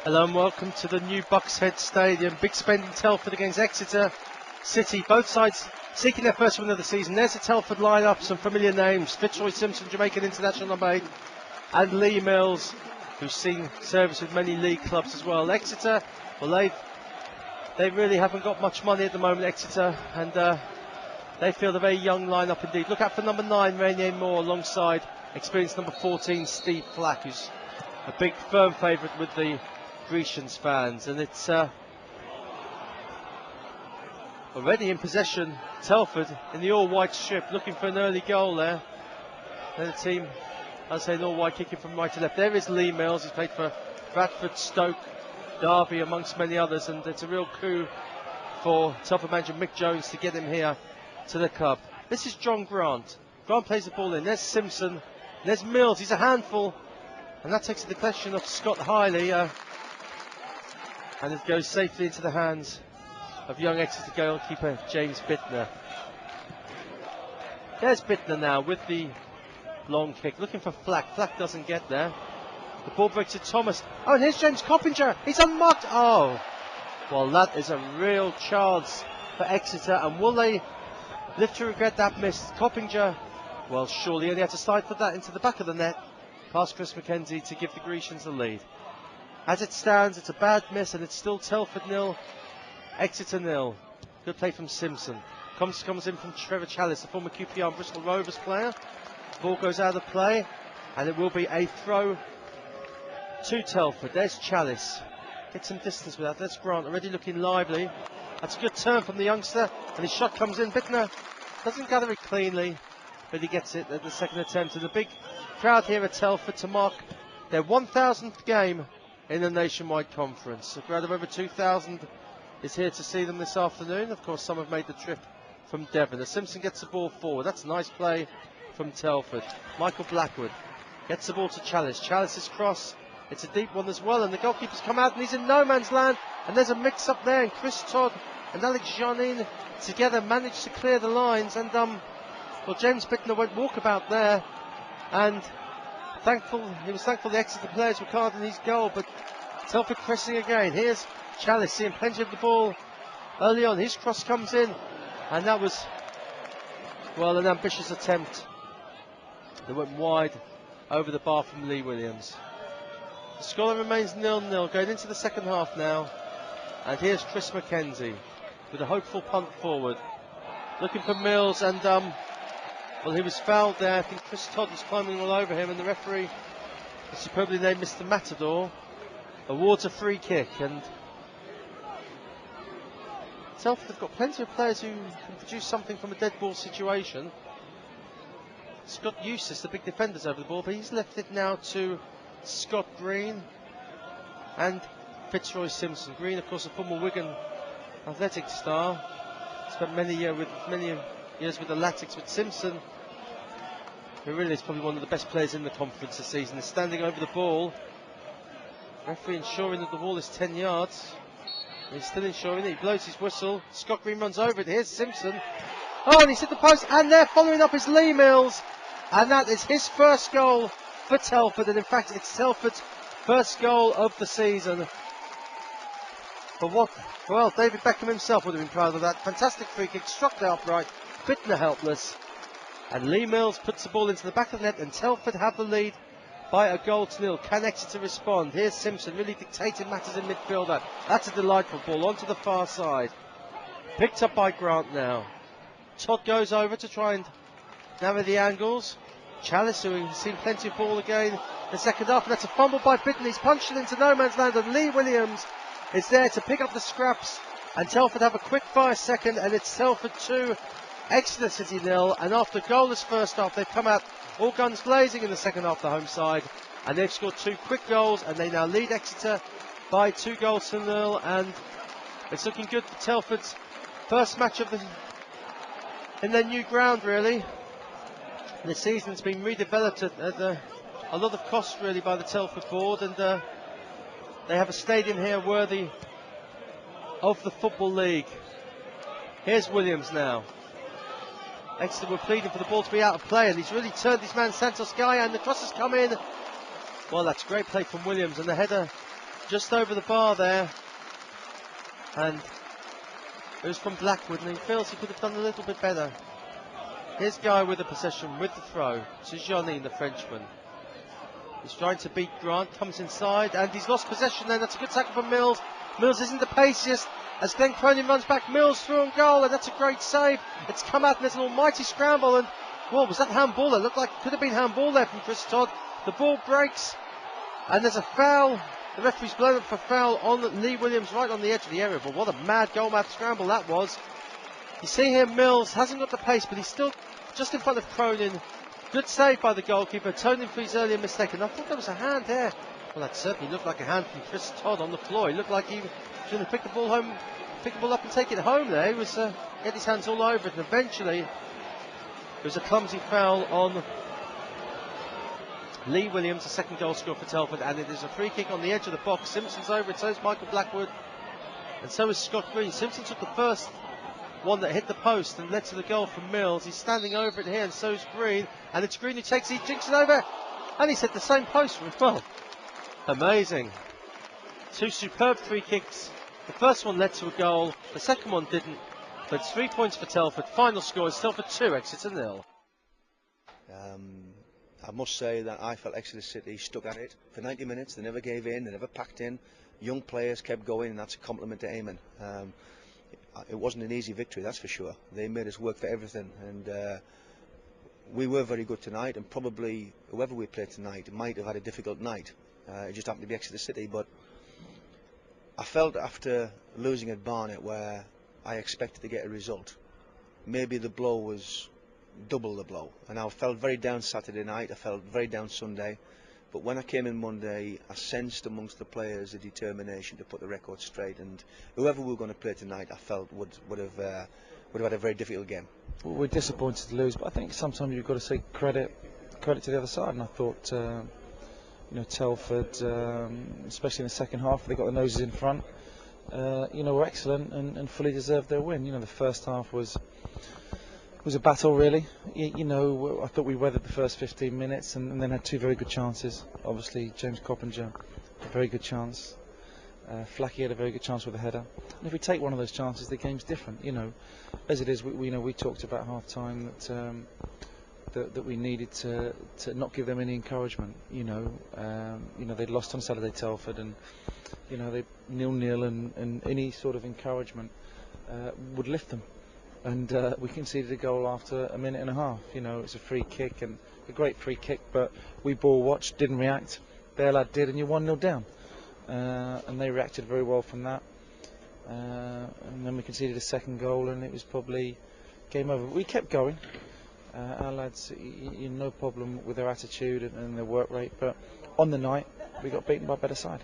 Hello and welcome to the new Buckshead Stadium. Big spend in Telford against Exeter City. Both sides seeking their first win of the season. There's the Telford lineup, some familiar names. Fitzroy Simpson, Jamaican international number 8, and Lee Mills, who's seen service with many league clubs as well. Exeter, well, they really haven't got much money at the moment, Exeter, and they field a very young lineup indeed. Look out for number 9, Rainier Moore, alongside experienced number 14, Steve Flack, who's a big firm favourite with the Grecians fans. And it's already in possession, Telford in the all-white strip, looking for an early goal there. And the team, I'll say, an all-white kicking from right to left. There is Lee Mills. He's played for Bradford, Stoke, Derby, amongst many others, and it's a real coup for Telford manager Mick Jones to get him here to the club. This is John Grant. Grant plays the ball in. There's Simpson. There's Mills. He's a handful, and that takes the deflection of Scott Hiley, and it goes safely into the hands of young Exeter goalkeeper James Bittner. There's Bittner now with the long kick, looking for Flack. Flack doesn't get there. The ball breaks to Thomas. Oh, and here's James Coppinger. He's unmarked. Oh, well, that is a real chance for Exeter, and will they live to regret that miss? Coppinger, well, surely only had to slide for that into the back of the net, past Chris McKenzie to give the Grecians the lead. As it stands, it's a bad miss, and it's still Telford 0, Exeter 0. Good play from Simpson. Comes in from Trevor Chalice, the former QPR and Bristol Rovers player. Ball goes out of play, and it will be a throw to Telford. There's Chalice. Get some distance with that. There's Grant, already looking lively. That's a good turn from the youngster, and his shot comes in. Bittner doesn't gather it cleanly, but he gets it at the second attempt. And a big crowd here at Telford to mark their 1,000th game in the Nationwide Conference. A crowd of over 2,000 is here to see them this afternoon. Of course, some have made the trip from Devon. As Simpson gets the ball forward, that's a nice play from Telford. Michael Blackwood gets the ball to Chalice. Chalice's cross, it's a deep one as well, and the goalkeeper's come out and he's in no man's land, and there's a mix up there, and Chris Todd and Alex Janin together managed to clear the lines, and well, James Bittner went walkabout there, and he was thankful the Exeter players were carding his goal, but Telford pressing again. Here's Chalice seeing plenty of the ball early on. His cross comes in, and that was, well, an ambitious attempt that went wide over the bar from Lee Williams. The score remains 0-0 going into the second half now, and here's Chris McKenzie with a hopeful punt forward, looking for Mills, and well, he was fouled there. I think Chris Todd was climbing all over him, and the referee, superbly named Mr. Matador, awards a free kick. And Telford have got plenty of players who can produce something from a dead ball situation. Scott Eustace, the big defender's over the ball, but he's left it now to Scott Green and Fitzroy Simpson. Green, of course, a former Wigan athletic star, spent many years with the Latics, but Simpson, who really is probably one of the best players in the conference this season, is standing over the ball. Referee ensuring that the ball is 10 yards. He's still ensuring it. He blows his whistle. Scott Green runs over it. Here's Simpson. Oh, and he's hit the post, and there following up is Lee Mills, and that is his first goal for Telford, and in fact it's Telford's first goal of the season. But what, well, David Beckham himself would have been proud of that. Fantastic free kick, struck the upright, Bittner helpless, and Lee Mills puts the ball into the back of the net, and Telford have the lead by a goal to nil. Can Exeter respond? Here's Simpson really dictating matters in midfield. That's a delightful ball onto the far side, picked up by Grant now. Todd goes over to try and narrow the angles. Chalice, who has seen plenty of ball again in the second half, and that's a fumble by Bittner. He's punched it into no man's land, and Lee Williams is there to pick up the scraps, and Telford have a quick fire second, and it's Telford 2, Exeter City 0. And after goalless first half, they've come out all guns blazing in the second half, the home side, and they've scored 2 quick goals, and they now lead Exeter by 2-0, and it's looking good for Telford's first match of in their new ground, really. The season's been redeveloped at a lot of cost, really, by the Telford board, and they have a stadium here worthy of the Football League. Here's Williams now. Exeter were pleading for the ball to be out of play, and he's really turned his man Santos Gaia, and the cross has come in. Well, that's great play from Williams, and the header just over the bar there, and it was from Blackwood, and he feels he could have done a little bit better. Here's Guy with the possession, with the throw to Johnny, the Frenchman. He's trying to beat Grant, comes inside, and he's lost possession then. That's a good tackle from Mills. Mills isn't the paciest as Glenn Cronin runs back. Mills through on goal, and that's a great save. It's come out and there's an almighty scramble, and well, was that handball? It looked like it could have been handball there from Chris Todd. The ball breaks, and there's a foul. The referee's blown up for foul on Lee Williams right on the edge of the area, but what a mad goal mad scramble that was. You see here Mills hasn't got the pace, but he's still just in front of Cronin. Good save by the goalkeeper, atoning for his earlier mistake, and I thought there was a hand there. Well, that certainly looked like a hand from Chris Todd on the floor. He looked like he was going to pick the ball up and take it home there. He was get his hands all over it, and eventually it was a clumsy foul on Lee Williams, the second goal scorer for Telford, and it is a free kick on the edge of the box. Simpson's over it, so is Michael Blackwood, and so is Scott Green. Simpson took the first one that hit the post and led to the goal from Mills. He's standing over it here, and so is Green, and it's Green who takes it, jinks it over, and he's hit the same post as well. Amazing. Two superb free kicks. The first one led to a goal, the second one didn't, but it's 3 points for Telford. Final score is Telford 2, Exeter 0. I must say that I felt Exeter City stuck at it for 90 minutes. They never gave in, they never packed in. Young players kept going, and that's a compliment to Eamon. It wasn't an easy victory, that's for sure. They made us work for everything, and we were very good tonight, and probably whoever we played tonight might have had a difficult night. It just happened to be Exeter City, but I felt after losing at Barnet, where I expected to get a result, maybe the blow was double the blow, and I felt very down Saturday night, I felt very down Sunday, but when I came in Monday, I sensed amongst the players a determination to put the record straight, and whoever we were going to play tonight, I felt would have had a very difficult game. Well, we're disappointed to lose, but I think sometimes you've got to say credit to the other side, and I thought Telford, especially in the second half, they got the noses in front, were excellent and fully deserved their win. The first half was a battle, really. I thought we weathered the first 15 minutes and then had two very good chances. Obviously, James Coppinger, a very good chance. Flacky had a very good chance with a header. And if we take one of those chances, the game's different. As it is, we talked about half time that we needed to not give them any encouragement. They'd lost on Saturday, Telford, and they 0-0, and any sort of encouragement would lift them. And we conceded a goal after a minute and a half. It's a free kick, and a great free kick, but we ball watched, didn't react. Their lad did, and you're 1-0 down. And they reacted very well from that. And then we conceded a second goal, and it was probably game over. We kept going. Our lads, no problem with their attitude and their work rate, but on the night we got beaten by a better side.